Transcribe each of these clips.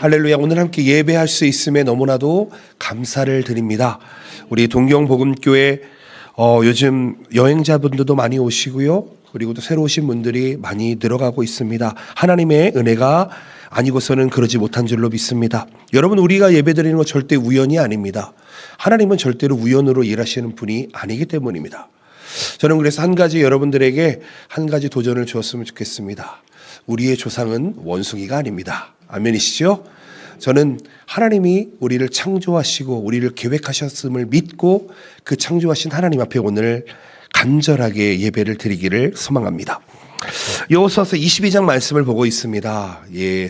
할렐루야. 오늘 함께 예배할 수 있음에 너무나도 감사를 드립니다. 우리 동경복음교회 요즘 여행자분들도 많이 오시고요. 그리고 또 새로 오신 분들이 많이 늘어가고 있습니다. 하나님의 은혜가 아니고서는 그러지 못한 줄로 믿습니다. 여러분, 우리가 예배드리는 건 절대 우연이 아닙니다. 하나님은 절대로 우연으로 일하시는 분이 아니기 때문입니다. 저는 그래서 한 가지 여러분들에게 한 가지 도전을 주었으면 좋겠습니다. 우리의 조상은 원숭이가 아닙니다. 아멘이시죠? 저는 하나님이 우리를 창조하시고 우리를 계획하셨음을 믿고 그 창조하신 하나님 앞에 오늘 간절하게 예배를 드리기를 소망합니다. 여호수아서 22장 말씀을 보고 있습니다.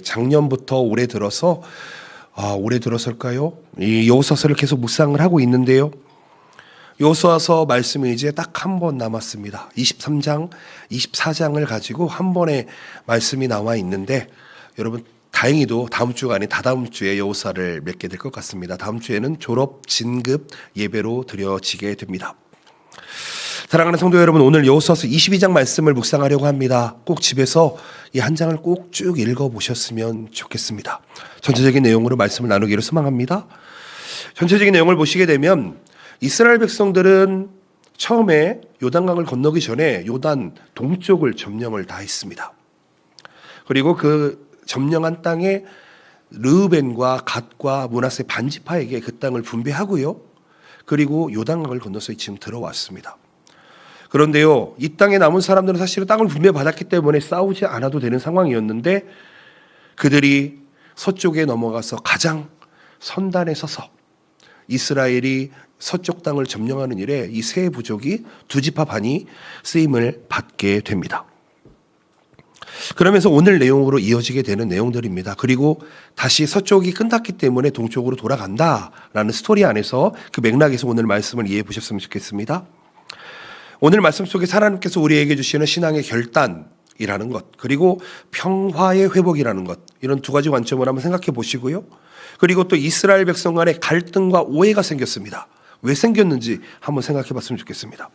작년부터 올해 들어서 올해 들어설까요? 이 여호수아서를 계속 묵상을 하고 있는데요. 여호수아서 말씀이 이제 딱 한 번 남았습니다. 23장, 24장을 가지고 한 번의 말씀이 나와 있는데 여러분, 다행히도 다음 주가 아닌 다다음 주에 여호수아를 맺게 될 것 같습니다. 다음 주에는 졸업 진급 예배로 드려지게 됩니다. 사랑하는 성도 여러분, 오늘 여호수아서 22장 말씀을 묵상하려고 합니다. 꼭 집에서 이 한 장을 꼭 쭉 읽어보셨으면 좋겠습니다. 전체적인 내용으로 말씀을 나누기를 소망합니다. 전체적인 내용을 보시게 되면 이스라엘 백성들은 처음에 요단강을 건너기 전에 요단 동쪽을 점령을 다 했습니다. 그리고 그 점령한 땅에 르우벤과 갓과 므낫세 반지파에게 그 땅을 분배하고요. 그리고 요단강을 건너서 지금 들어왔습니다. 그런데요, 이 땅에 남은 사람들은 사실은 땅을 분배받았기 때문에 싸우지 않아도 되는 상황이었는데 그들이 서쪽에 넘어가서 가장 선단에 서서 이스라엘이 서쪽 땅을 점령하는 일에 이 세 부족이 두 지파 반이 쓰임을 받게 됩니다. 그러면서 오늘 내용으로 이어지게 되는 내용들입니다. 그리고 다시 서쪽이 끝났기 때문에 동쪽으로 돌아간다라는 스토리 안에서 그 맥락에서 오늘 말씀을 이해해 보셨으면 좋겠습니다. 오늘 말씀 속에 하나님께서 우리에게 주시는 신앙의 결단이라는 것, 그리고 평화의 회복이라는 것, 이런 두 가지 관점을 한번 생각해 보시고요. 그리고 또 이스라엘 백성 간에 갈등과 오해가 생겼습니다. 왜 생겼는지 한번 생각해 봤으면 좋겠습니다.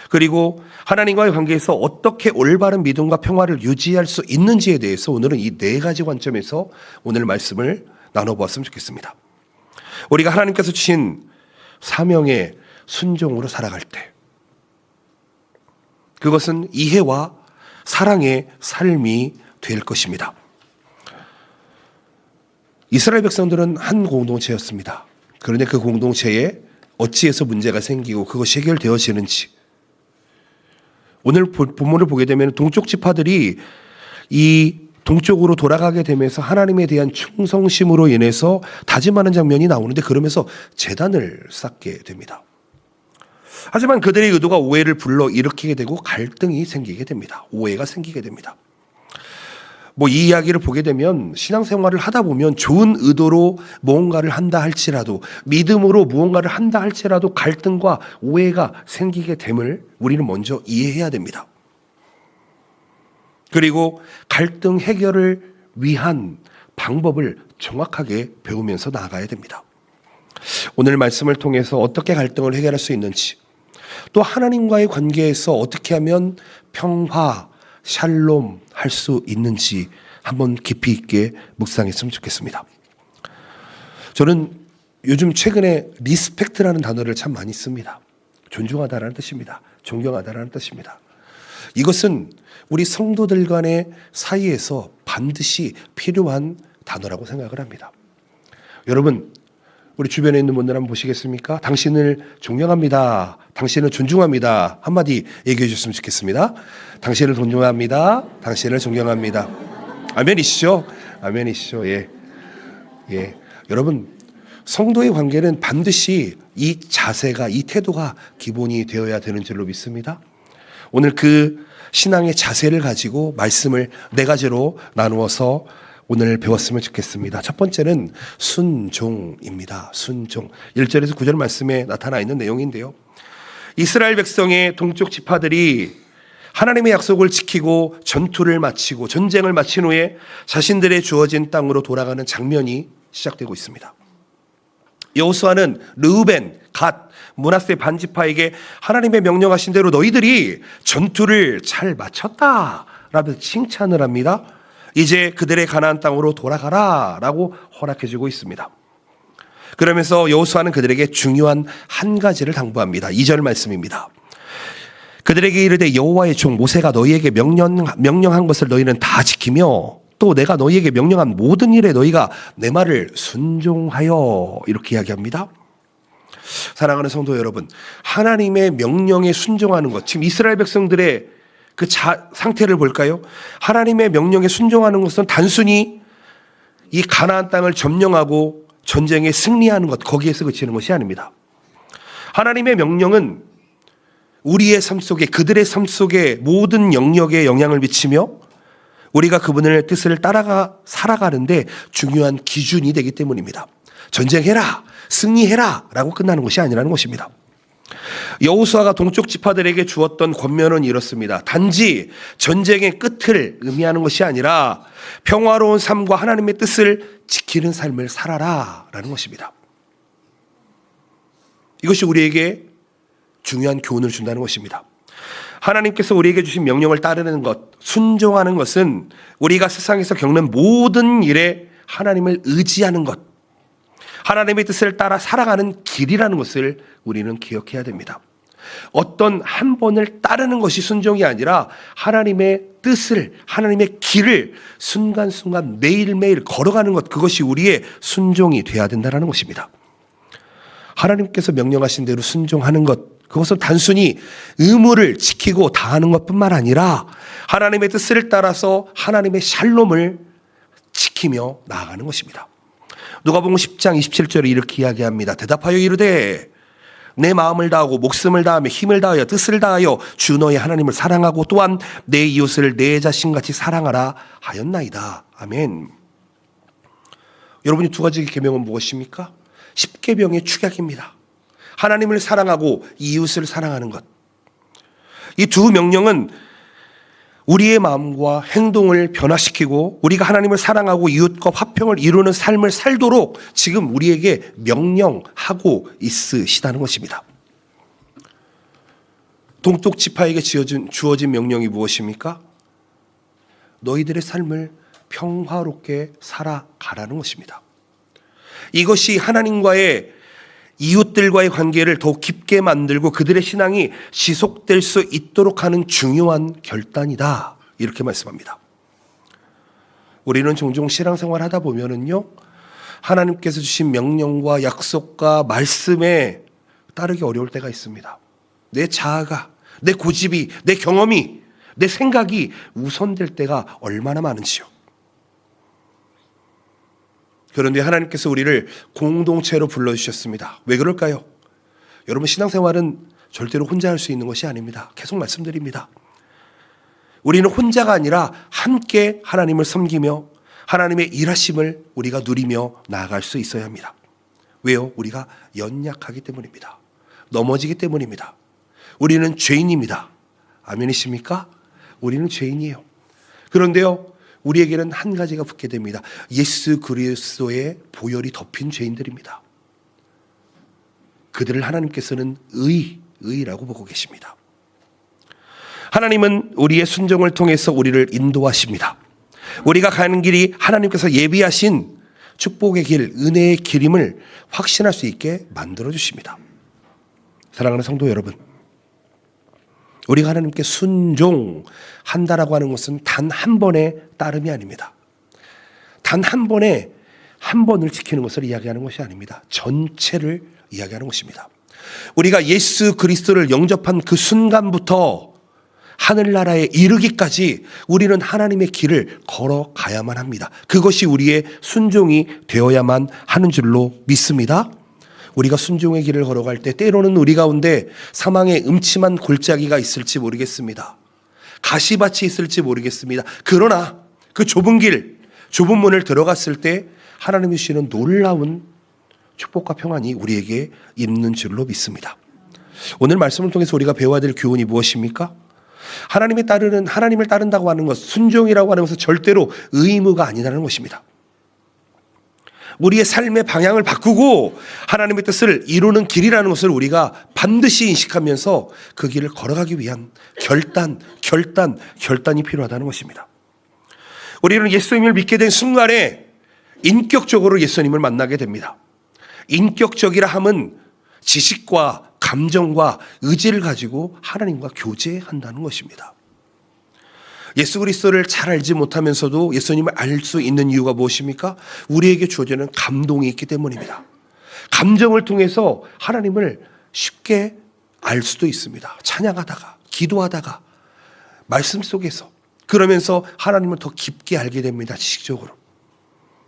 그리고 하나님과의 관계에서 어떻게 올바른 믿음과 평화를 유지할 수 있는지에 대해서 오늘은 이 네 가지 관점에서 오늘 말씀을 나눠보았으면 좋겠습니다. 우리가 하나님께서 주신 사명의 순종으로 살아갈 때 그것은 이해와 사랑의 삶이 될 것입니다. 이스라엘 백성들은 한 공동체였습니다. 그런데 그 공동체에 어찌해서 문제가 생기고 그것이 해결되어지는지, 오늘 본문을 보게 되면 동쪽 지파들이 이 동쪽으로 돌아가게 되면서 하나님에 대한 충성심으로 인해서 다짐하는 장면이 나오는데, 그러면서 제단을 쌓게 됩니다. 하지만 그들의 의도가 오해를 불러일으키게 되고 갈등이 생기게 됩니다. 오해가 생기게 됩니다. 이 이야기를 보게 되면 신앙생활을 하다 보면 좋은 의도로 무언가를 한다 할지라도, 믿음으로 무언가를 한다 할지라도 갈등과 오해가 생기게 됨을 우리는 먼저 이해해야 됩니다. 그리고 갈등 해결을 위한 방법을 정확하게 배우면서 나아가야 됩니다. 오늘 말씀을 통해서 어떻게 갈등을 해결할 수 있는지, 또 하나님과의 관계에서 어떻게 하면 평화, 샬롬 할 수 있는지 한번 깊이 있게 묵상했으면 좋겠습니다. 저는 요즘 최근에 리스펙트라는 단어를 참 많이 씁니다. 존중하다라는 뜻입니다. 존경하다라는 뜻입니다. 이것은 우리 성도들 간의 사이에서 반드시 필요한 단어라고 생각을 합니다. 여러분, 우리 주변에 있는 분들 한번 보시겠습니까? 당신을 존경합니다. 당신을 존중합니다. 한마디 얘기해 주셨으면 좋겠습니다. 당신을 존중합니다. 당신을 존경합니다. 아멘이시죠? 아멘이시죠? 예. 여러분, 성도의 관계는 반드시 이 자세가, 이 태도가 기본이 되어야 되는 줄로 믿습니다. 오늘 그 신앙의 자세를 가지고 말씀을 네 가지로 나누어서 오늘 배웠으면 좋겠습니다. 첫 번째는 순종입니다. 순종. 1절에서 9절 말씀에 나타나 있는 내용인데요. 이스라엘 백성의 동쪽 지파들이 하나님의 약속을 지키고 전투를 마치고 전쟁을 마친 후에 자신들의 주어진 땅으로 돌아가는 장면이 시작되고 있습니다. 여호수아는 르우벤, 갓, 므낫세 반지파에게 하나님의 명령하신 대로 너희들이 전투를 잘 마쳤다라면서 칭찬을 합니다. 이제 그들의 가나안 땅으로 돌아가라라고 허락해주고 있습니다. 그러면서 여호수아는 그들에게 중요한 한 가지를 당부합니다. 2절 말씀입니다. 그들에게 이르되 여호와의 종 모세가 너희에게 명령한 것을 너희는 다 지키며 또 내가 너희에게 명령한 모든 일에 너희가 내 말을 순종하여, 이렇게 이야기합니다. 사랑하는 성도 여러분, 하나님의 명령에 순종하는 것, 지금 이스라엘 백성들의 그 상태를 볼까요? 하나님의 명령에 순종하는 것은 단순히 이 가나안 땅을 점령하고 전쟁에 승리하는 것, 거기에서 그치는 것이 아닙니다. 하나님의 명령은 우리의 삶 속에, 그들의 삶 속에 모든 영역에 영향을 미치며 우리가 그분의 뜻을 따라가 살아가는데 중요한 기준이 되기 때문입니다. 전쟁해라, 승리해라 라고 끝나는 것이 아니라는 것입니다. 여호수아가 동쪽 지파들에게 주었던 권면은 이렇습니다. 단지 전쟁의 끝을 의미하는 것이 아니라 평화로운 삶과 하나님의 뜻을 지키는 삶을 살아라 라는 것입니다. 이것이 우리에게 중요한 교훈을 준다는 것입니다. 하나님께서 우리에게 주신 명령을 따르는 것, 순종하는 것은 우리가 세상에서 겪는 모든 일에 하나님을 의지하는 것, 하나님의 뜻을 따라 살아가는 길이라는 것을 우리는 기억해야 됩니다. 어떤 한 번을 따르는 것이 순종이 아니라 하나님의 뜻을, 하나님의 길을 순간순간 매일매일 걸어가는 것, 그것이 우리의 순종이 되어야 된다는 것입니다. 하나님께서 명령하신 대로 순종하는 것, 그것은 단순히 의무를 지키고 다하는 것뿐만 아니라 하나님의 뜻을 따라서 하나님의 샬롬을 지키며 나아가는 것입니다. 누가복음 10장 27절에 이렇게 이야기합니다. 대답하여 이르되 내 마음을 다하고 목숨을 다하며 힘을 다하여 뜻을 다하여 주 너의 하나님을 사랑하고 또한 내 이웃을 내 자신같이 사랑하라 하였나이다. 아멘. 여러분이 두 가지 계명은 무엇입니까? 10계명의 축약입니다. 하나님을 사랑하고 이웃을 사랑하는 것. 이 두 명령은 우리의 마음과 행동을 변화시키고 우리가 하나님을 사랑하고 이웃과 화평을 이루는 삶을 살도록 지금 우리에게 명령하고 있으시다는 것입니다. 동쪽 지파에게 주어진 명령이 무엇입니까? 너희들의 삶을 평화롭게 살아가라는 것입니다. 이것이 하나님과의 이웃들과의 관계를 더욱 깊게 만들고 그들의 신앙이 지속될 수 있도록 하는 중요한 결단이다. 이렇게 말씀합니다. 우리는 종종 신앙생활 하다 보면은요, 하나님께서 주신 명령과 약속과 말씀에 따르기 어려울 때가 있습니다. 내 자아가, 내 고집이, 내 경험이, 내 생각이 우선될 때가 얼마나 많은지요. 그런데 하나님께서 우리를 공동체로 불러주셨습니다. 왜 그럴까요? 여러분, 신앙생활은 절대로 혼자 할 수 있는 것이 아닙니다. 계속 말씀드립니다. 우리는 혼자가 아니라 함께 하나님을 섬기며 하나님의 일하심을 우리가 누리며 나아갈 수 있어야 합니다. 왜요? 우리가 연약하기 때문입니다. 넘어지기 때문입니다. 우리는 죄인입니다. 아멘이십니까? 우리는 죄인이에요. 그런데요, 우리에게는 한 가지가 붙게 됩니다. 예수 그리스도의 보혈이 덮인 죄인들입니다. 그들을 하나님께서는 의라고 보고 계십니다. 하나님은 우리의 순종을 통해서 우리를 인도하십니다. 우리가 가는 길이 하나님께서 예비하신 축복의 길, 은혜의 길임을 확신할 수 있게 만들어 주십니다. 사랑하는 성도 여러분, 우리가 하나님께 순종한다라고 하는 것은 단 한 번의 따름이 아닙니다. 단 한 번에 한 번을 지키는 것을 이야기하는 것이 아닙니다. 전체를 이야기하는 것입니다. 우리가 예수 그리스도를 영접한 그 순간부터 하늘나라에 이르기까지 우리는 하나님의 길을 걸어가야만 합니다. 그것이 우리의 순종이 되어야만 하는 줄로 믿습니다. 우리가 순종의 길을 걸어갈 때 때로는 우리 가운데 사망의 음침한 골짜기가 있을지 모르겠습니다. 가시밭이 있을지 모르겠습니다. 그러나 그 좁은 길, 좁은 문을 들어갔을 때 하나님이 주시는 놀라운 축복과 평안이 우리에게 있는 줄로 믿습니다. 오늘 말씀을 통해서 우리가 배워야 될 교훈이 무엇입니까? 하나님을 따른다고 하는 것, 순종이라고 하는 것은 절대로 의무가 아니라는 것입니다. 우리의 삶의 방향을 바꾸고 하나님의 뜻을 이루는 길이라는 것을 우리가 반드시 인식하면서 그 길을 걸어가기 위한 결단이 필요하다는 것입니다. 우리는 예수님을 믿게 된 순간에 인격적으로 예수님을 만나게 됩니다. 인격적이라 함은 지식과 감정과 의지를 가지고 하나님과 교제한다는 것입니다. 예수 그리스도를 잘 알지 못하면서도 예수님을 알 수 있는 이유가 무엇입니까? 우리에게 주어지는 감동이 있기 때문입니다. 감정을 통해서 하나님을 쉽게 알 수도 있습니다. 찬양하다가, 기도하다가, 말씀 속에서. 그러면서 하나님을 더 깊게 알게 됩니다. 지식적으로.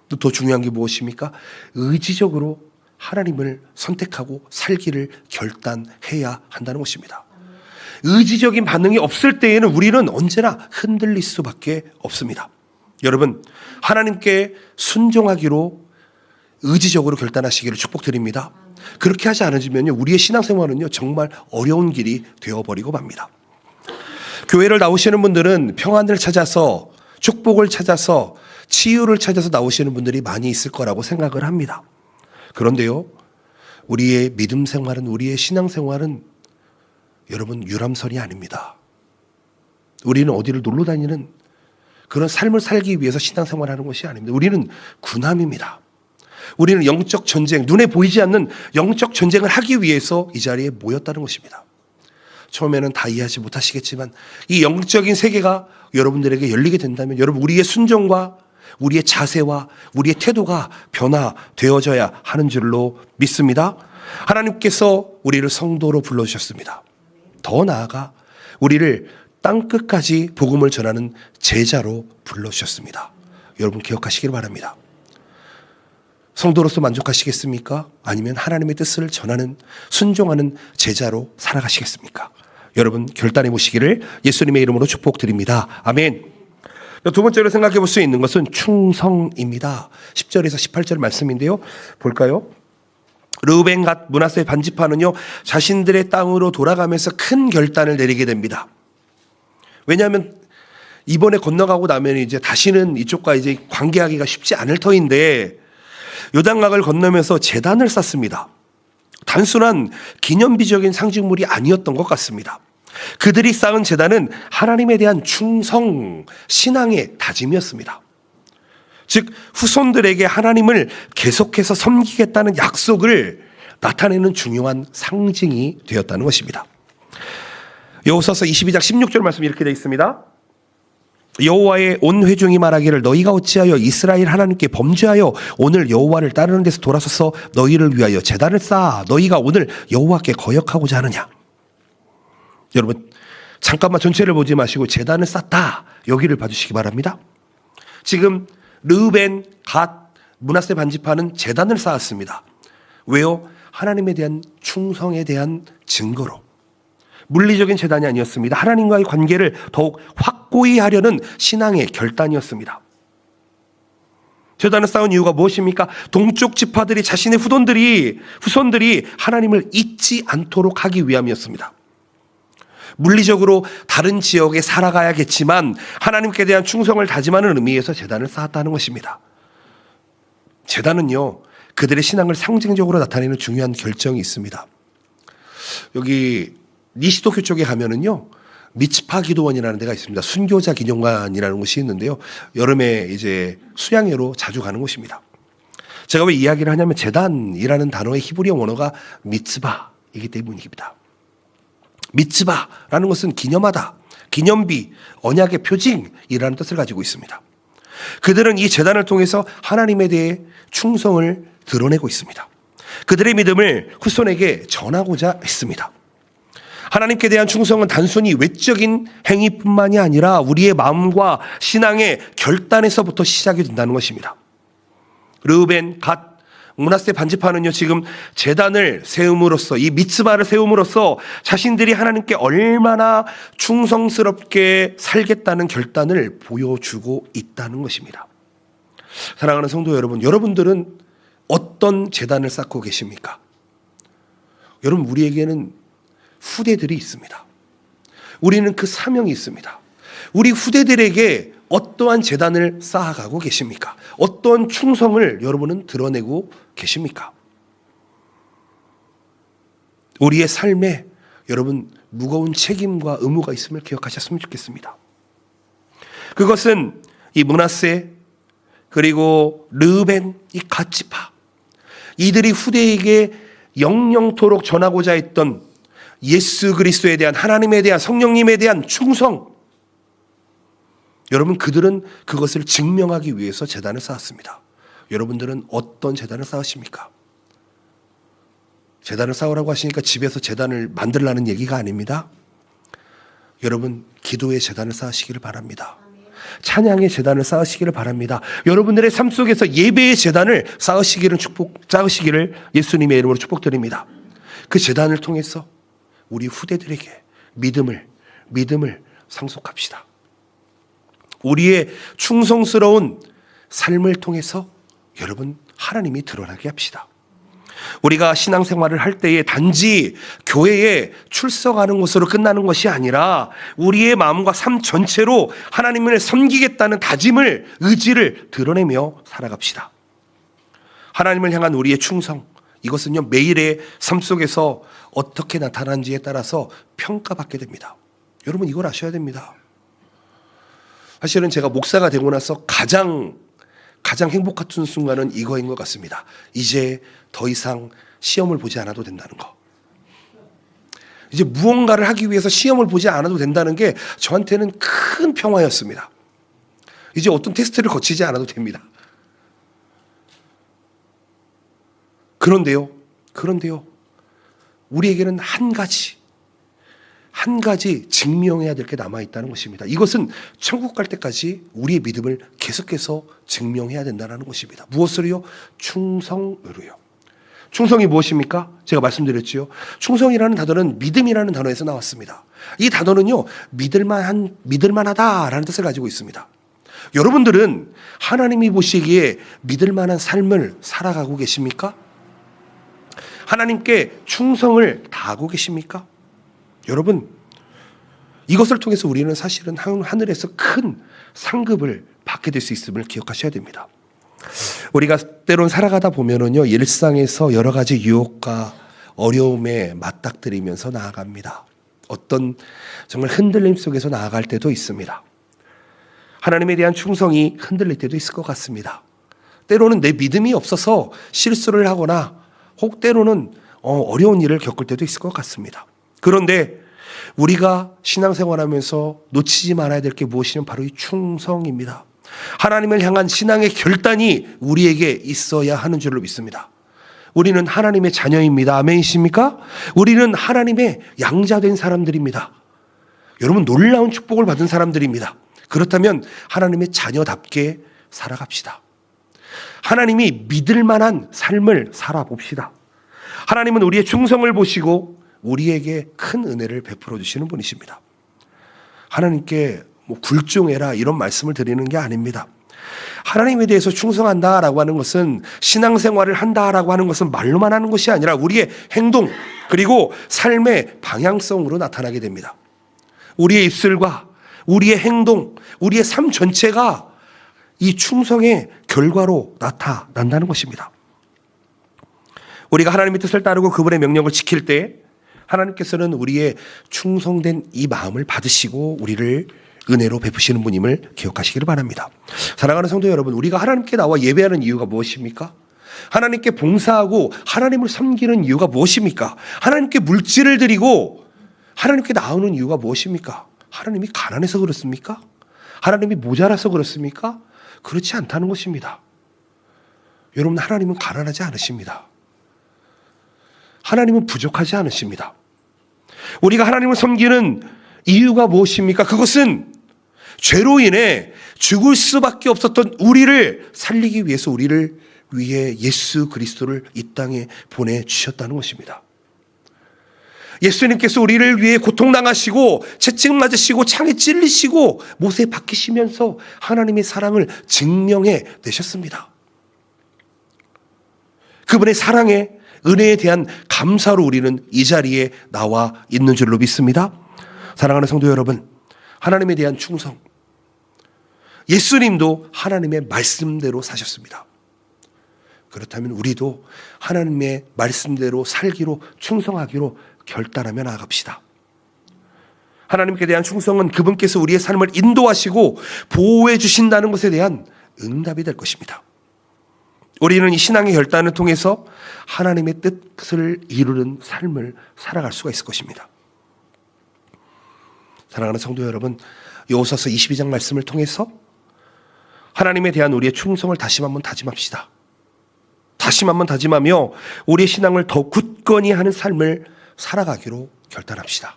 또 더 중요한 게 무엇입니까? 의지적으로 하나님을 선택하고 살기를 결단해야 한다는 것입니다. 의지적인 반응이 없을 때에는 우리는 언제나 흔들릴 수밖에 없습니다. 여러분, 하나님께 순종하기로 의지적으로 결단하시기를 축복드립니다. 그렇게 하지 않으면요, 우리의 신앙생활은요, 정말 어려운 길이 되어버리고 맙니다. 교회를 나오시는 분들은 평안을 찾아서, 축복을 찾아서, 치유를 찾아서 나오시는 분들이 많이 있을 거라고 생각을 합니다. 그런데요, 우리의 믿음 생활은, 우리의 신앙 생활은 여러분 유람선이 아닙니다. 우리는 어디를 놀러 다니는 그런 삶을 살기 위해서 신앙생활을 하는 것이 아닙니다. 우리는 군함입니다. 우리는 영적 전쟁, 눈에 보이지 않는 영적 전쟁을 하기 위해서 이 자리에 모였다는 것입니다. 처음에는 다 이해하지 못하시겠지만 이 영적인 세계가 여러분들에게 열리게 된다면 여러분, 우리의 순종과 우리의 자세와 우리의 태도가 변화되어져야 하는 줄로 믿습니다. 하나님께서 우리를 성도로 불러주셨습니다. 더 나아가 우리를 땅끝까지 복음을 전하는 제자로 불러주셨습니다. 여러분 기억하시길 바랍니다. 성도로서 만족하시겠습니까? 아니면 하나님의 뜻을 전하는, 순종하는 제자로 살아가시겠습니까? 여러분 결단해 보시기를 예수님의 이름으로 축복드립니다. 아멘. 두 번째로 생각해 볼 수 있는 것은 충성입니다. 10절에서 18절 말씀인데요. 볼까요? 르우벤 갓 므낫세 반지파는요, 자신들의 땅으로 돌아가면서 큰 결단을 내리게 됩니다. 왜냐하면 이번에 건너가고 나면 이제 다시는 이쪽과 이제 관계하기가 쉽지 않을 터인데 요단강을 건너면서 제단을 쌓습니다. 단순한 기념비적인 상징물이 아니었던 것 같습니다. 그들이 쌓은 제단은 하나님에 대한 충성, 신앙의 다짐이었습니다. 즉 후손들에게 하나님을 계속해서 섬기겠다는 약속을 나타내는 중요한 상징이 되었다는 것입니다. 여호수아서 22장 16절 말씀이 이렇게 되어 있습니다. 여호와의 온 회중이 말하기를 너희가 어찌하여 이스라엘 하나님께 범죄하여 오늘 여호와를 따르는 데서 돌아서서 너희를 위하여 제단을 쌓아 너희가 오늘 여호와께 거역하고자 하느냐. 여러분 잠깐만 전체를 보지 마시고 제단을 쌓다 여기를 봐주시기 바랍니다. 지금 르우벤, 갓, 므낫세 반지파는 제단을 쌓았습니다. 왜요? 하나님에 대한 충성에 대한 증거로. 물리적인 제단이 아니었습니다. 하나님과의 관계를 더욱 확고히 하려는 신앙의 결단이었습니다. 제단을 쌓은 이유가 무엇입니까? 동쪽 지파들이 자신의 후손들이 하나님을 잊지 않도록 하기 위함이었습니다. 물리적으로 다른 지역에 살아가야겠지만 하나님께 대한 충성을 다짐하는 의미에서 제단을 쌓았다는 것입니다. 제단은요, 그들의 신앙을 상징적으로 나타내는 중요한 결정이 있습니다. 여기 니시도교 쪽에 가면은요, 미츠파 기도원이라는 데가 있습니다. 순교자 기념관이라는 곳이 있는데요, 여름에 이제 수양회로 자주 가는 곳입니다. 제가 왜 이야기를 하냐면 제단이라는 단어의 히브리어 원어가 미츠바이기 때문입니다. 미츠바라는 것은 기념하다, 기념비, 언약의 표징이라는 뜻을 가지고 있습니다. 그들은 이 제단을 통해서 하나님에 대해 충성을 드러내고 있습니다. 그들의 믿음을 후손에게 전하고자 했습니다. 하나님께 대한 충성은 단순히 외적인 행위뿐만이 아니라 우리의 마음과 신앙의 결단에서부터 시작이 된다는 것입니다. 르우벤, 갓, 므낫세 반지파는요, 지금 제단을 세움으로써, 이 미츠바를 세움으로써 자신들이 하나님께 얼마나 충성스럽게 살겠다는 결단을 보여주고 있다는 것입니다. 사랑하는 성도 여러분, 여러분들은 어떤 제단을 쌓고 계십니까? 여러분, 우리에게는 후대들이 있습니다. 우리는 그 사명이 있습니다. 우리 후대들에게 어떠한 제단을 쌓아가고 계십니까? 어떤 충성을 여러분은 드러내고 계십니까? 우리의 삶에 여러분 무거운 책임과 의무가 있음을 기억하셨으면 좋겠습니다. 그것은 이 므낫세 그리고 르벤 이 갓지파 이들이 후대에게 영영토록 전하고자 했던 예수 그리스도에 대한 하나님에 대한 성령님에 대한 충성, 여러분 그들은 그것을 증명하기 위해서 제단을 쌓았습니다. 여러분들은 어떤 제단을 쌓으십니까? 제단을 쌓으라고 하시니까 집에서 제단을 만들라는 얘기가 아닙니다. 여러분 기도의 제단을 쌓으시기를 바랍니다. 찬양의 제단을 쌓으시기를 바랍니다. 여러분들의 삶 속에서 예배의 제단을 쌓으시기를 예수님의 이름으로 축복드립니다. 그 제단을 통해서 우리 후대들에게 믿음을 상속합시다. 우리의 충성스러운 삶을 통해서 여러분 하나님이 드러나게 합시다. 우리가 신앙생활을 할 때에 단지 교회에 출석하는 것으로 끝나는 것이 아니라 우리의 마음과 삶 전체로 하나님을 섬기겠다는 다짐을, 의지를 드러내며 살아갑시다. 하나님을 향한 우리의 충성, 이것은요 매일의 삶 속에서 어떻게 나타나는지에 따라서 평가받게 됩니다. 여러분 이걸 아셔야 됩니다. 사실은 제가 목사가 되고 나서 가장 행복했던 순간은 이거인 것 같습니다. 이제 더 이상 시험을 보지 않아도 된다는 거. 이제 무언가를 하기 위해서 시험을 보지 않아도 된다는 게 저한테는 큰 평화였습니다. 이제 어떤 테스트를 거치지 않아도 됩니다. 그런데요, 우리에게는 한 가지 증명해야 될 게 남아있다는 것입니다. 이것은 천국 갈 때까지 우리의 믿음을 계속해서 증명해야 된다는 것입니다. 무엇으로요? 충성으로요. 충성이 무엇입니까? 제가 말씀드렸지요. 충성이라는 단어는 믿음이라는 단어에서 나왔습니다. 이 단어는요, 믿을만하다라는 뜻을 가지고 있습니다. 여러분들은 하나님이 보시기에 믿을만한 삶을 살아가고 계십니까? 하나님께 충성을 다하고 계십니까? 여러분, 이것을 통해서 우리는 사실은 하늘에서 큰 상급을 받게 될 수 있음을 기억하셔야 됩니다. 우리가 때론 살아가다 보면은요, 일상에서 여러 가지 유혹과 어려움에 맞닥뜨리면서 나아갑니다. 어떤 정말 흔들림 속에서 나아갈 때도 있습니다. 하나님에 대한 충성이 흔들릴 때도 있을 것 같습니다. 때로는 내 믿음이 없어서 실수를 하거나 혹 때로는 어려운 일을 겪을 때도 있을 것 같습니다. 그런데 우리가 신앙생활하면서 놓치지 말아야 될 게 무엇이냐면 바로 이 충성입니다. 하나님을 향한 신앙의 결단이 우리에게 있어야 하는 줄로 믿습니다. 우리는 하나님의 자녀입니다. 아멘이십니까? 우리는 하나님의 양자된 사람들입니다. 여러분 놀라운 축복을 받은 사람들입니다. 그렇다면 하나님의 자녀답게 살아갑시다. 하나님이 믿을 만한 삶을 살아봅시다. 하나님은 우리의 충성을 보시고 우리에게 큰 은혜를 베풀어 주시는 분이십니다. 하나님께 굴종해라 이런 말씀을 드리는 게 아닙니다. 하나님에 대해서 충성한다라고 하는 것은, 신앙생활을 한다라고 하는 것은 말로만 하는 것이 아니라 우리의 행동 그리고 삶의 방향성으로 나타나게 됩니다. 우리의 입술과 우리의 행동, 우리의 삶 전체가 이 충성의 결과로 나타난다는 것입니다. 우리가 하나님의 뜻을 따르고 그분의 명령을 지킬 때 하나님께서는 우리의 충성된 이 마음을 받으시고 우리를 은혜로 베푸시는 분임을 기억하시기를 바랍니다. 사랑하는 성도 여러분, 우리가 하나님께 나와 예배하는 이유가 무엇입니까? 하나님께 봉사하고 하나님을 섬기는 이유가 무엇입니까? 하나님께 물질을 드리고 하나님께 나오는 이유가 무엇입니까? 하나님이 가난해서 그렇습니까? 하나님이 모자라서 그렇습니까? 그렇지 않다는 것입니다. 여러분, 하나님은 가난하지 않으십니다. 하나님은 부족하지 않으십니다. 우리가 하나님을 섬기는 이유가 무엇입니까? 그것은 죄로 인해 죽을 수밖에 없었던 우리를 살리기 위해서 우리를 위해 예수 그리스도를 이 땅에 보내주셨다는 것입니다. 예수님께서 우리를 위해 고통당하시고 채찍 맞으시고 창에 찔리시고 못에 박히시면서 하나님의 사랑을 증명해 내셨습니다. 그분의 사랑에 은혜에 대한 감사로 우리는 이 자리에 나와 있는 줄로 믿습니다. 사랑하는 성도 여러분, 하나님에 대한 충성. 예수님도 하나님의 말씀대로 사셨습니다. 그렇다면 우리도 하나님의 말씀대로 살기로, 충성하기로 결단하며 나아갑시다. 하나님께 대한 충성은 그분께서 우리의 삶을 인도하시고 보호해 주신다는 것에 대한 응답이 될 것입니다. 우리는 이 신앙의 결단을 통해서 하나님의 뜻을 이루는 삶을 살아갈 수가 있을 것입니다. 사랑하는 성도 여러분, 여호수아서 22장 말씀을 통해서 하나님에 대한 우리의 충성을 다시 한번 다짐합시다. 다시 한번 다짐하며 우리의 신앙을 더 굳건히 하는 삶을 살아가기로 결단합시다.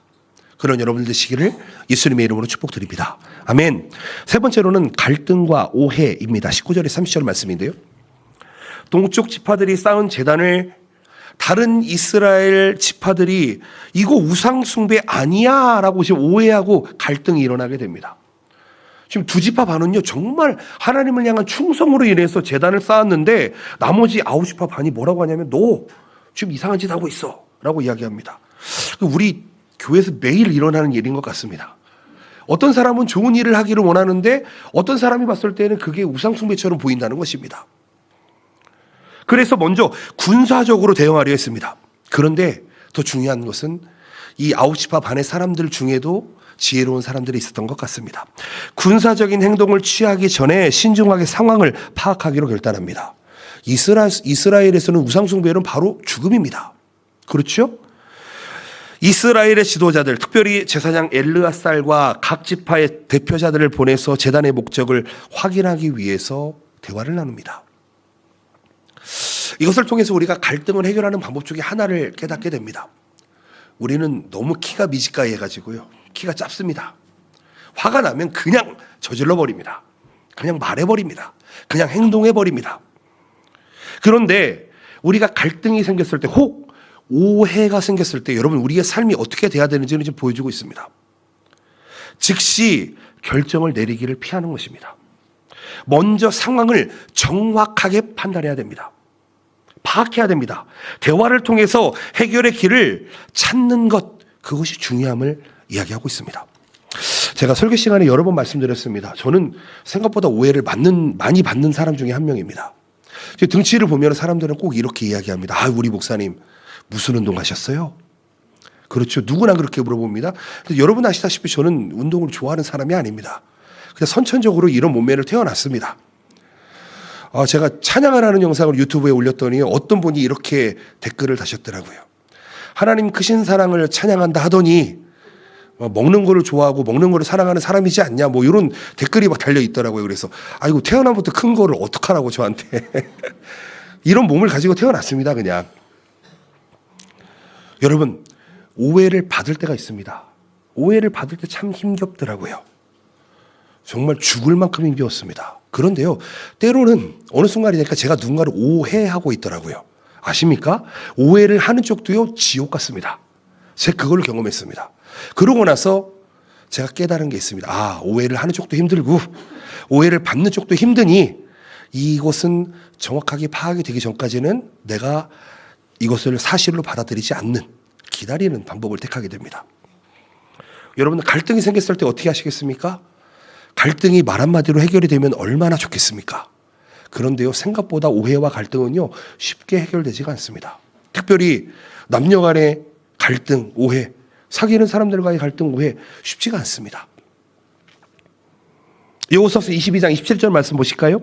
그런 여러분들 되시기를 예수님의 이름으로 축복드립니다. 아멘. 세 번째로는 갈등과 오해입니다. 19절에 30절 말씀인데요. 동쪽 지파들이 쌓은 제단을 다른 이스라엘 지파들이 이거 우상 숭배 아니야 라고 지금 오해하고 갈등이 일어나게 됩니다. 지금 두 지파 반은요 정말 하나님을 향한 충성으로 인해서 제단을 쌓았는데 나머지 9지파 반이 뭐라고 하냐면 너 지금 이상한 짓 하고 있어 라고 이야기합니다. 우리 교회에서 매일 일어나는 일인 것 같습니다. 어떤 사람은 좋은 일을 하기를 원하는데 어떤 사람이 봤을 때는 그게 우상 숭배처럼 보인다는 것입니다. 그래서 먼저 군사적으로 대응하려 했습니다. 그런데 더 중요한 것은 이 9지파 반의 사람들 중에도 지혜로운 사람들이 있었던 것 같습니다. 군사적인 행동을 취하기 전에 신중하게 상황을 파악하기로 결단합니다. 이스라엘에서는 우상 숭배는 바로 죽음입니다. 그렇죠? 이스라엘의 지도자들, 특별히 제사장 엘르아살과 각 지파의 대표자들을 보내서 제단의 목적을 확인하기 위해서 대화를 나눕니다. 이것을 통해서 우리가 갈등을 해결하는 방법 중에 하나를 깨닫게 됩니다. 우리는 너무 키가 미지가이 해가지고요. 키가 짧습니다. 화가 나면 그냥 저질러 버립니다. 그냥 말해버립니다. 그냥 행동해버립니다. 그런데 우리가 갈등이 생겼을 때, 혹 오해가 생겼을 때 여러분 우리의 삶이 어떻게 돼야 되는지는 지금 보여주고 있습니다. 즉시 결정을 내리기를 피하는 것입니다. 먼저 상황을 정확하게 판단해야 됩니다. 파악해야 됩니다. 대화를 통해서 해결의 길을 찾는 것, 그것이 중요함을 이야기하고 있습니다. 제가 설교 시간에 여러 번 말씀드렸습니다. 저는 생각보다 오해를 많이 받는 사람 중에 한 명입니다. 제 등치를 보면 사람들은 꼭 이렇게 이야기합니다. 아, 우리 목사님 무슨 운동 하셨어요? 그렇죠. 누구나 그렇게 물어봅니다. 근데 여러분 아시다시피 저는 운동을 좋아하는 사람이 아닙니다. 그냥 선천적으로 이런 몸매를 태어났습니다. 제가 찬양을 하는 영상을 유튜브에 올렸더니 어떤 분이 이렇게 댓글을 다셨더라고요. 하나님 크신 사랑을 찬양한다 하더니 먹는 거를 좋아하고 먹는 거를 사랑하는 사람이지 않냐, 뭐 이런 댓글이 막 달려 있더라고요. 그래서 아이고, 태어나부터 큰 거를 어떡하라고 저한테 이런 몸을 가지고 태어났습니다. 그냥 여러분, 오해를 받을 때가 있습니다. 오해를 받을 때 참 힘겹더라고요. 정말 죽을 만큼 힘겨웠습니다. 그런데요, 때로는 어느 순간이 되니까 제가 누군가를 오해하고 있더라고요. 아십니까? 오해를 하는 쪽도요, 지옥 같습니다. 제가 그걸 경험했습니다. 그러고 나서 제가 깨달은 게 있습니다. 아, 오해를 하는 쪽도 힘들고 오해를 받는 쪽도 힘드니 이것은 정확하게 파악이 되기 전까지는 내가 이것을 사실로 받아들이지 않는, 기다리는 방법을 택하게 됩니다. 여러분, 갈등이 생겼을 때 어떻게 하시겠습니까? 갈등이 말 한마디로 해결이 되면 얼마나 좋겠습니까? 그런데요, 생각보다 오해와 갈등은요, 쉽게 해결되지가 않습니다. 특별히 남녀 간의 갈등, 오해, 사귀는 사람들과의 갈등, 오해 쉽지가 않습니다. 여호수아서 22장 27절 말씀 보실까요?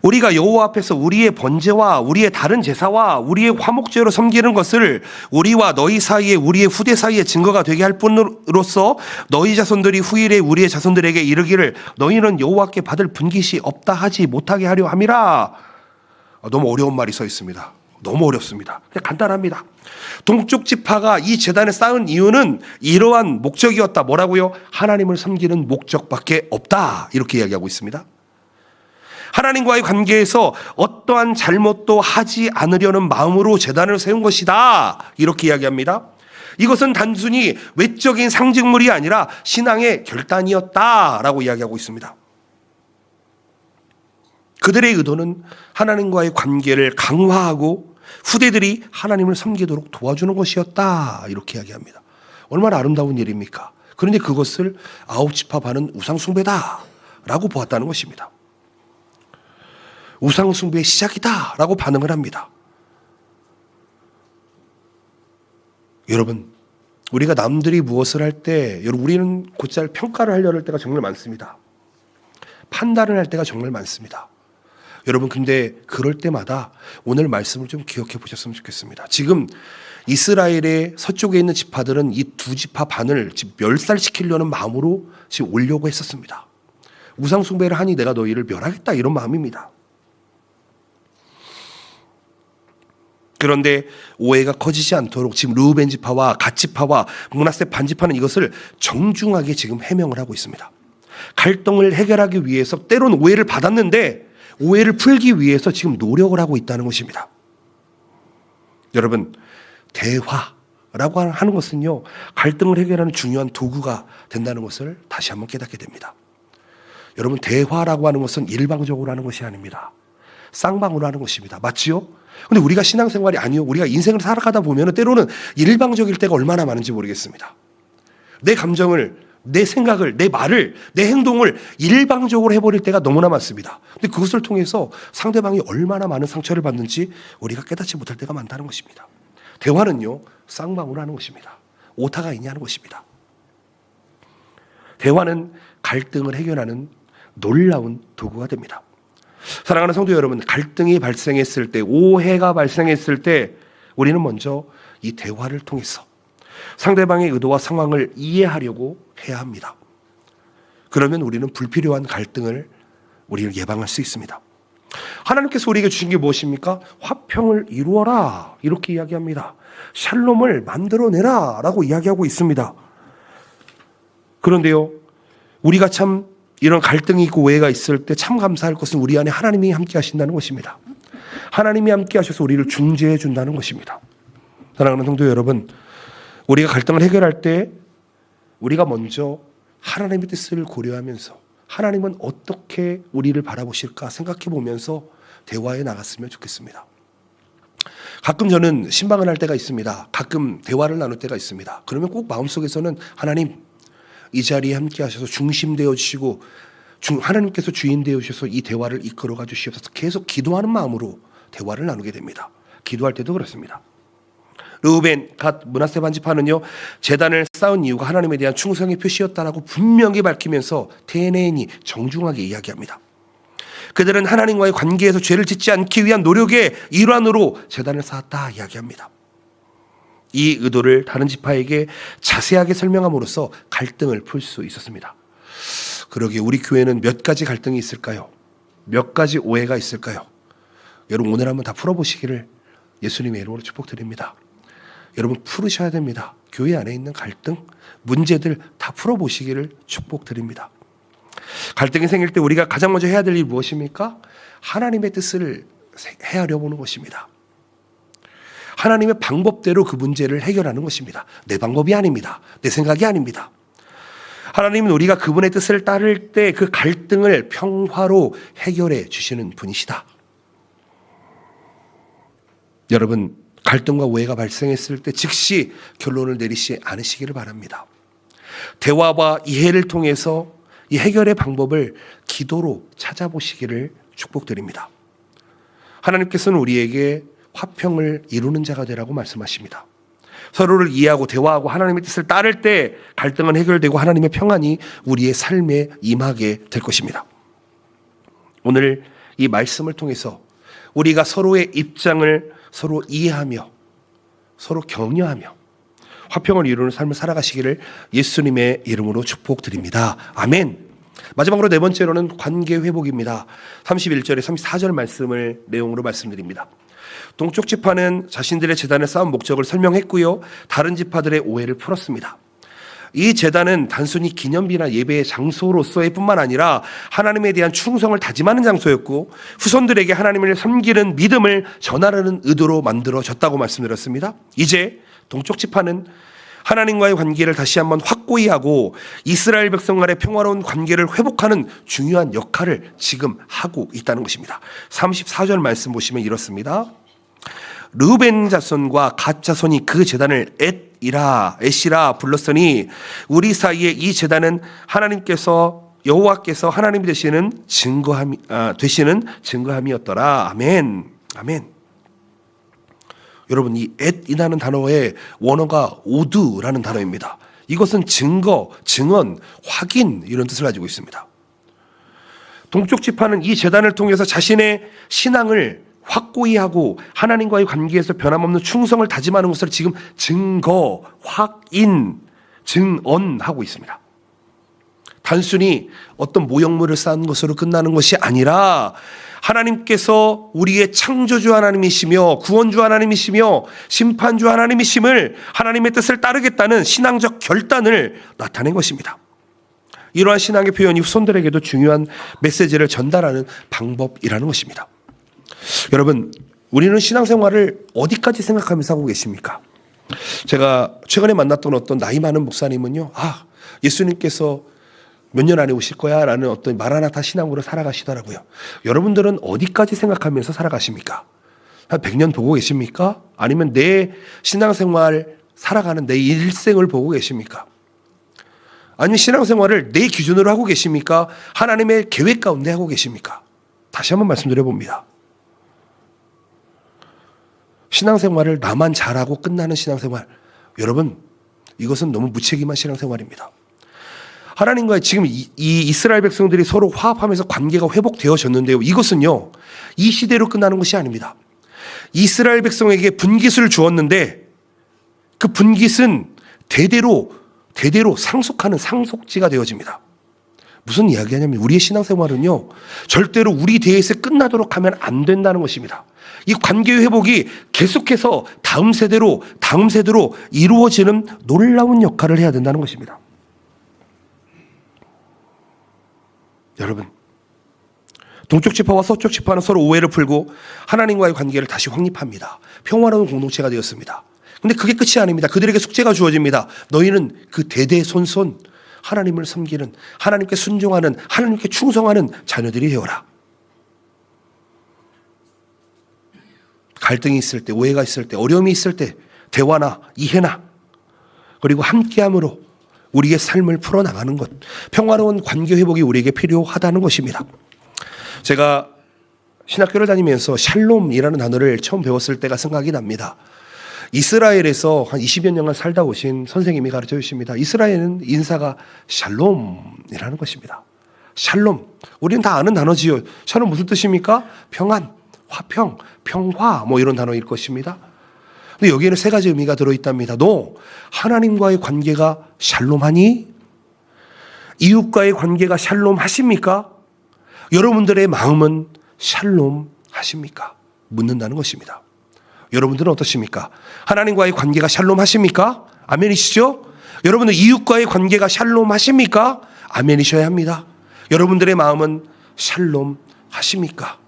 우리가 여호와 앞에서 우리의 번제와 우리의 다른 제사와 우리의 화목제로 섬기는 것을 우리와 너희 사이에, 우리의 후대 사이에 증거가 되게 할 뿐으로써 너희 자손들이 후일에 우리의 자손들에게 이르기를 너희는 여호와께 받을 분깃이 없다 하지 못하게 하려 함이라. 너무 어려운 말이 써 있습니다. 너무 어렵습니다. 그냥 간단합니다. 동쪽 지파가 이 제단에 쌓은 이유는 이러한 목적이었다. 뭐라고요? 하나님을 섬기는 목적밖에 없다. 이렇게 이야기하고 있습니다. 하나님과의 관계에서 어떠한 잘못도 하지 않으려는 마음으로 제단을 세운 것이다. 이렇게 이야기합니다. 이것은 단순히 외적인 상징물이 아니라 신앙의 결단이었다라고 이야기하고 있습니다. 그들의 의도는 하나님과의 관계를 강화하고 후대들이 하나님을 섬기도록 도와주는 것이었다. 이렇게 이야기합니다. 얼마나 아름다운 일입니까? 그런데 그것을 9지파 반은 우상숭배다 라고 보았다는 것입니다. 우상숭배의 시작이다 라고 반응을 합니다. 여러분, 우리가 남들이 무엇을 할 때 여러분 우리는 곧잘 평가를 하려는 때가 정말 많습니다. 판단을 할 때가 정말 많습니다. 여러분 근데 그럴 때마다 오늘 말씀을 좀 기억해 보셨으면 좋겠습니다. 지금 이스라엘의 서쪽에 있는 지파들은 이 두 지파 반을 지금 멸살시키려는 마음으로 지금 오려고 했었습니다. 우상 숭배를 하니 내가 너희를 멸하겠다 이런 마음입니다. 그런데 오해가 커지지 않도록 지금 르우벤 지파와 갓 지파와 므낫세 반 지파는 이것을 정중하게 지금 해명을 하고 있습니다. 갈등을 해결하기 위해서 때론 오해를 받았는데 오해를 풀기 위해서 지금 노력을 하고 있다는 것입니다. 여러분 대화라고 하는 것은요 갈등을 해결하는 중요한 도구가 된다는 것을 다시 한번 깨닫게 됩니다. 여러분 대화라고 하는 것은 일방적으로 하는 것이 아닙니다. 쌍방으로 하는 것입니다. 맞지요? 근데 우리가 신앙생활이 아니요 우리가 인생을 살아가다 보면 때로는 일방적일 때가 얼마나 많은지 모르겠습니다. 내 감정을 내 생각을 내 말을 내 행동을 일방적으로 해버릴 때가 너무나 많습니다. 근데 그것을 통해서 상대방이 얼마나 많은 상처를 받는지 우리가 깨닫지 못할 때가 많다는 것입니다. 대화는요 쌍방으로 하는 것입니다. 오타가 있냐는 것입니다. 대화는 갈등을 해결하는 놀라운 도구가 됩니다. 사랑하는 성도 여러분, 갈등이 발생했을 때, 오해가 발생했을 때 우리는 먼저 이 대화를 통해서 상대방의 의도와 상황을 이해하려고 해야 합니다. 그러면 우리는 불필요한 갈등을 우리는 예방할 수 있습니다. 하나님께서 우리에게 주신 게 무엇입니까? 화평을 이루어라 이렇게 이야기합니다. 샬롬을 만들어내라 라고 이야기하고 있습니다. 그런데요 우리가 참 이런 갈등이 있고 오해가 있을 때 참 감사할 것은 우리 안에 하나님이 함께 하신다는 것입니다. 하나님이 함께 하셔서 우리를 중재해 준다는 것입니다. 사랑하는 성도 여러분, 우리가 갈등을 해결할 때 우리가 먼저 하나님의 뜻을 고려하면서 하나님은 어떻게 우리를 바라보실까 생각해 보면서 대화에 나갔으면 좋겠습니다. 가끔 저는 신방을 할 때가 있습니다. 가끔 대화를 나눌 때가 있습니다. 그러면 꼭 마음속에서는 하나님 이 자리에 함께 하셔서 중심되어 주시고 하나님께서 주인 되어 주셔서 이 대화를 이끌어가 주시옵소서 계속 기도하는 마음으로 대화를 나누게 됩니다. 기도할 때도 그렇습니다. 르우벤, 갓, 므낫세 반 지파는요 제단을 쌓은 이유가 하나님에 대한 충성의 표시였다라고 분명히 밝히면서丁寧に 정중하게 이야기합니다. 그들은 하나님과의 관계에서 죄를 짓지 않기 위한 노력의 일환으로 제단을 쌓았다 이야기합니다. 이 의도를 다른 지파에게 자세하게 설명함으로써 갈등을 풀 수 있었습니다. 그러기에 우리 교회는 몇 가지 갈등이 있을까요? 몇 가지 오해가 있을까요? 여러분 오늘 한번 다 풀어보시기를 예수님의 이름으로 축복드립니다. 여러분 풀으셔야 됩니다. 교회 안에 있는 갈등, 문제들 다 풀어보시기를 축복드립니다. 갈등이 생길 때 우리가 가장 먼저 해야 될 일이 무엇입니까? 하나님의 뜻을 헤아려 보는 것입니다. 하나님의 방법대로 그 문제를 해결하는 것입니다. 내 방법이 아닙니다. 내 생각이 아닙니다. 하나님은 우리가 그분의 뜻을 따를 때 그 갈등을 평화로 해결해 주시는 분이시다. 여러분 갈등과 오해가 발생했을 때 즉시 결론을 내리지 않으시기를 바랍니다. 대화와 이해를 통해서 이 해결의 방법을 기도로 찾아보시기를 축복드립니다. 하나님께서는 우리에게 화평을 이루는 자가 되라고 말씀하십니다. 서로를 이해하고 대화하고 하나님의 뜻을 따를 때 갈등은 해결되고 하나님의 평안이 우리의 삶에 임하게 될 것입니다. 오늘 이 말씀을 통해서 우리가 서로의 입장을 서로 이해하며 서로 격려하며 화평을 이루는 삶을 살아가시기를 예수님의 이름으로 축복드립니다. 아멘. 마지막으로 네 번째로는 관계 회복입니다. 31절에 34절 말씀을 내용으로 말씀드립니다. 동쪽 지파는 자신들의 제단을 쌓은 목적을 설명했고요. 다른 지파들의 오해를 풀었습니다. 이 제단은 단순히 기념비나 예배의 장소로서의 뿐만 아니라 하나님에 대한 충성을 다짐하는 장소였고 후손들에게 하나님을 섬기는 믿음을 전하려는 의도로 만들어졌다고 말씀드렸습니다. 이제 동쪽 지파는 하나님과의 관계를 다시 한번 확고히 하고 이스라엘 백성 간의 평화로운 관계를 회복하는 중요한 역할을 지금 하고 있다는 것입니다. 34절 말씀 보시면 이렇습니다. 르우벤 자손과 갓 자손이 그 제단을 엣이라 불렀으니 우리 사이에 이 제단은 여호와께서 하나님이 되시는 증거함이었더라. 아멘. 아멘. 여러분, 이 at이라는 단어의 원어가 would,라는 단어입니다. 이것은 증거, 증언, 확인 이런 뜻을 가지고 있습니다. 동쪽 지파는 이 제단을 통해서 자신의 신앙을 확고히 하고 하나님과의 관계에서 변함없는 충성을 다짐하는 것을 지금 증거, 확인, 증언하고 있습니다. 단순히 어떤 모형물을 쌓은 것으로 끝나는 것이 아니라 하나님께서 우리의 창조주 하나님이시며 구원주 하나님이시며 심판주 하나님이심을, 하나님의 뜻을 따르겠다는 신앙적 결단을 나타낸 것입니다. 이러한 신앙의 표현이 후손들에게도 중요한 메시지를 전달하는 방법이라는 것입니다. 여러분, 우리는 신앙생활을 어디까지 생각하면서 하고 계십니까? 제가 최근에 만났던 어떤 나이 많은 목사님은요, 예수님께서 몇 년 안에 오실 거야 라는 어떤 마라나타 신앙으로 살아가시더라고요. 여러분들은 어디까지 생각하면서 살아가십니까? 한 100년 보고 계십니까? 아니면 내 신앙생활 살아가는 내 일생을 보고 계십니까? 아니면 신앙생활을 내 기준으로 하고 계십니까? 하나님의 계획 가운데 하고 계십니까? 다시 한번 말씀드려 봅니다. 신앙생활을 나만 잘하고 끝나는 신앙생활, 여러분, 이것은 너무 무책임한 신앙생활입니다. 하나님과 지금 이 이스라엘 백성들이 서로 화합하면서 관계가 회복되어졌는데요, 이것은요 이 시대로 끝나는 것이 아닙니다. 이스라엘 백성에게 분깃을 주었는데 그 분깃은 대대로 상속하는 상속지가 되어집니다. 무슨 이야기하냐면 우리의 신앙생활은요 절대로 우리 대에서 끝나도록 하면 안 된다는 것입니다. 이 관계의 회복이 계속해서 다음 세대로 이루어지는 놀라운 역할을 해야 된다는 것입니다. 여러분, 동쪽 지파와 서쪽 지파는 서로 오해를 풀고 하나님과의 관계를 다시 확립합니다. 평화로운 공동체가 되었습니다. 근데 그게 끝이 아닙니다. 그들에게 숙제가 주어집니다. 너희는 그 대대손손 하나님을 섬기는, 하나님께 순종하는, 하나님께 충성하는 자녀들이 되어라. 갈등이 있을 때, 오해가 있을 때, 어려움이 있을 때 대화나 이해나 그리고 함께함으로 우리의 삶을 풀어나가는 것, 평화로운 관계 회복이 우리에게 필요하다는 것입니다. 제가 신학교를 다니면서 샬롬이라는 단어를 처음 배웠을 때가 생각이 납니다. 이스라엘에서 한 20여 년간 살다 오신 선생님이 가르쳐 주십니다. 이스라엘은 인사가 샬롬이라는 것입니다. 샬롬, 우리는 다 아는 단어지요. 샬롬 무슨 뜻입니까? 평안, 화평, 평화 이런 단어일 것입니다. 근데 여기에는 세 가지 의미가 들어있답니다. 너 하나님과의 관계가 샬롬하니? 이웃과의 관계가 샬롬하십니까? 여러분들의 마음은 샬롬하십니까? 묻는다는 것입니다. 여러분들은 어떠십니까? 하나님과의 관계가 샬롬하십니까? 아멘이시죠? 여러분들 이웃과의 관계가 샬롬하십니까? 아멘이셔야 합니다. 여러분들의 마음은 샬롬하십니까?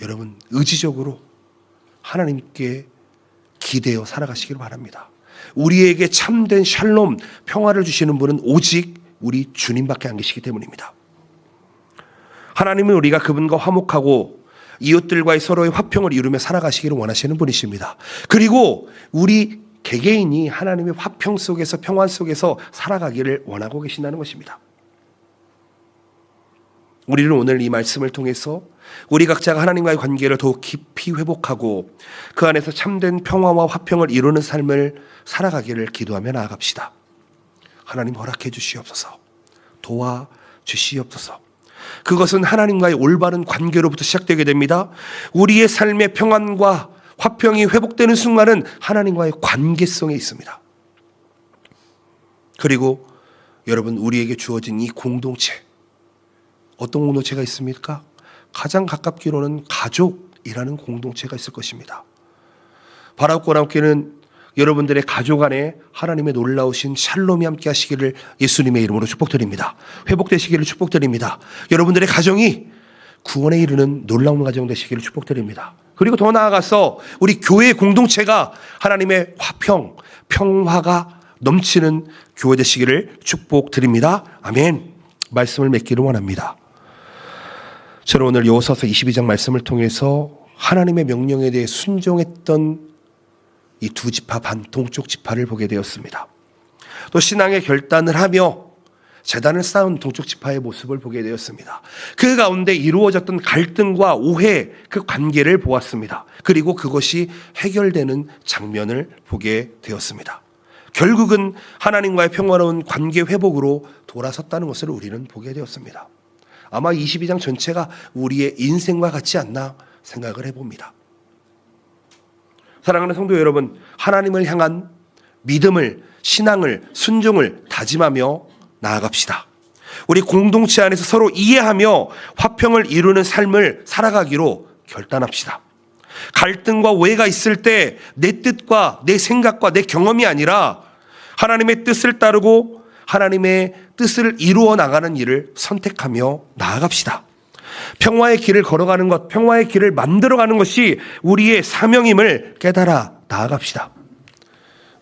여러분, 의지적으로 하나님께 기대어 살아가시길 바랍니다. 우리에게 참된 샬롬, 평화를 주시는 분은 오직 우리 주님밖에 안 계시기 때문입니다. 하나님은 우리가 그분과 화목하고 이웃들과의 서로의 화평을 이루며 살아가시기를 원하시는 분이십니다. 그리고 우리 개개인이 하나님의 화평 속에서, 평안 속에서 살아가기를 원하고 계신다는 것입니다. 우리는 오늘 이 말씀을 통해서 우리 각자가 하나님과의 관계를 더욱 깊이 회복하고 그 안에서 참된 평화와 화평을 이루는 삶을 살아가기를 기도하며 나아갑시다. 하나님 허락해 주시옵소서. 도와주시옵소서. 그것은 하나님과의 올바른 관계로부터 시작되게 됩니다. 우리의 삶의 평안과 화평이 회복되는 순간은 하나님과의 관계성에 있습니다. 그리고 여러분, 우리에게 주어진 이 공동체, 어떤 공동체가 있습니까? 가장 가깝기로는 가족이라는 공동체가 있을 것입니다. 바라옵고 함께는 여러분들의 가족 안에 하나님의 놀라우신 샬롬이 함께 하시기를 예수님의 이름으로 축복드립니다. 회복되시기를 축복드립니다. 여러분들의 가정이 구원에 이르는 놀라운 가정 되시기를 축복드립니다. 그리고 더 나아가서 우리 교회 공동체가 하나님의 화평, 평화가 넘치는 교회 되시기를 축복드립니다. 아멘. 말씀을 맺기를 원합니다. 저는 오늘 여호수아서 22장 말씀을 통해서 하나님의 명령에 대해 순종했던 이 두 지파 반 동쪽 지파를 보게 되었습니다. 또 신앙의 결단을 하며 제단을 쌓은 동쪽 지파의 모습을 보게 되었습니다. 그 가운데 이루어졌던 갈등과 오해, 그 관계를 보았습니다. 그리고 그것이 해결되는 장면을 보게 되었습니다. 결국은 하나님과의 평화로운 관계 회복으로 돌아섰다는 것을 우리는 보게 되었습니다. 아마 22장 전체가 우리의 인생과 같지 않나 생각을 해봅니다. 사랑하는 성도 여러분, 하나님을 향한 믿음을, 신앙을, 순종을 다짐하며 나아갑시다. 우리 공동체 안에서 서로 이해하며 화평을 이루는 삶을 살아가기로 결단합시다. 갈등과 오해가 있을 때 내 뜻과 내 생각과 내 경험이 아니라 하나님의 뜻을 따르고 하나님의 뜻을 이루어 나가는 일을 선택하며 나아갑시다. 평화의 길을 걸어가는 것, 평화의 길을 만들어가는 것이 우리의 사명임을 깨달아 나아갑시다.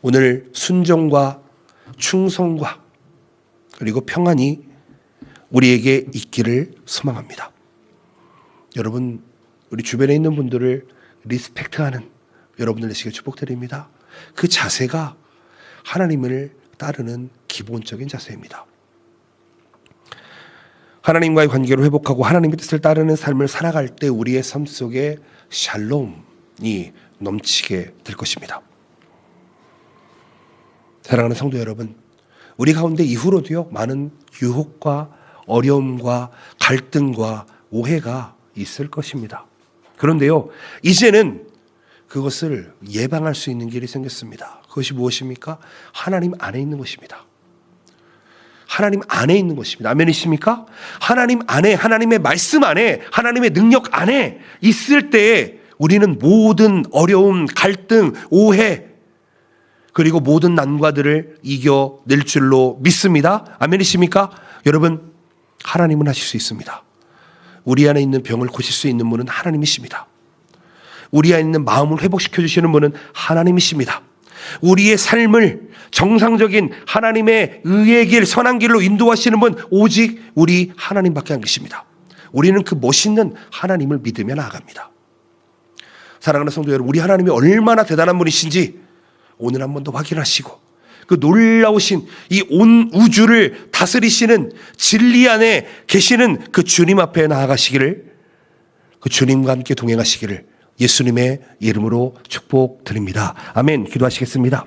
오늘 순종과 충성과 그리고 평안이 우리에게 있기를 소망합니다. 여러분, 우리 주변에 있는 분들을 리스펙트하는 여러분들 되시길 축복드립니다. 그 자세가 하나님을 따르는 기본적인 자세입니다. 하나님과의 관계를 회복하고 하나님의 뜻을 따르는 삶을 살아갈 때 우리의 삶 속에 샬롬이 넘치게 될 것입니다. 사랑하는 성도 여러분, 우리 가운데 이후로도요, 많은 유혹과 어려움과 갈등과 오해가 있을 것입니다. 그런데요, 이제는 그것을 예방할 수 있는 길이 생겼습니다. 그것이 무엇입니까? 하나님 안에 있는 것입니다. 하나님 안에 있는 것입니다. 아멘이십니까? 하나님 안에, 하나님의 말씀 안에, 하나님의 능력 안에 있을 때에 우리는 모든 어려움, 갈등, 오해, 그리고 모든 난과들을 이겨낼 줄로 믿습니다. 아멘이십니까? 여러분, 하나님은 하실 수 있습니다. 우리 안에 있는 병을 고칠 수 있는 분은 하나님이십니다. 우리 안에 있는 마음을 회복시켜 주시는 분은 하나님이십니다. 우리의 삶을 정상적인 하나님의 의의 길, 선한 길로 인도하시는 분 오직 우리 하나님밖에 안 계십니다. 우리는 그 멋있는 하나님을 믿으며 나아갑니다. 사랑하는 성도 여러분, 우리 하나님이 얼마나 대단한 분이신지 오늘 한 번 더 확인하시고 그 놀라우신 이 온 우주를 다스리시는 진리 안에 계시는 그 주님 앞에 나아가시기를, 그 주님과 함께 동행하시기를 예수님의 이름으로 축복드립니다. 아멘. 기도하시겠습니다.